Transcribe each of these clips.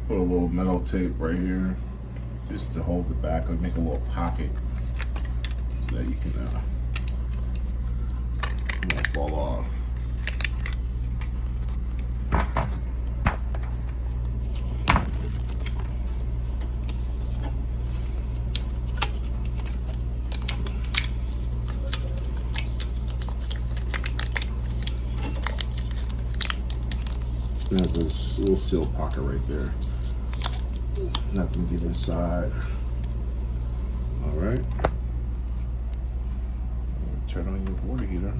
Put a little metal tape right here just to hold it back, or make a little pocket so that you can it won't fall off. There's this little seal pocket right there. Nothing to get inside. All right. Turn on your water heater.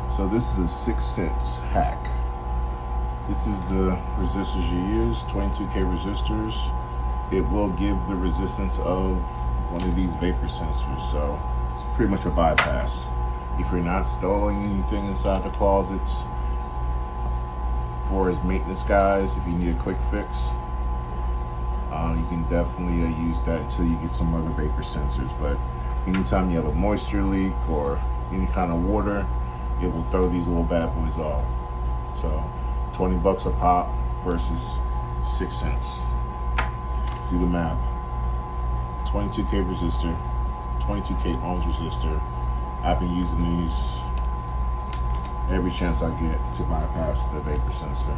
So this is a 6 cents hack. This is the resistors you use, 22K resistors. It will give the resistance of one of these vapor sensors, so it's pretty much a bypass. If you're not installing anything inside the closets, for as maintenance guys, if you need a quick fix, you can definitely use that until you get some other vapor sensors. But anytime you have a moisture leak or any kind of water, it will throw these little bad boys off. So 20 bucks a pop versus 6 cents. Do the math. 22K resistor, 22K ohms resistor. I've been using these every chance I get to bypass the vapor sensor.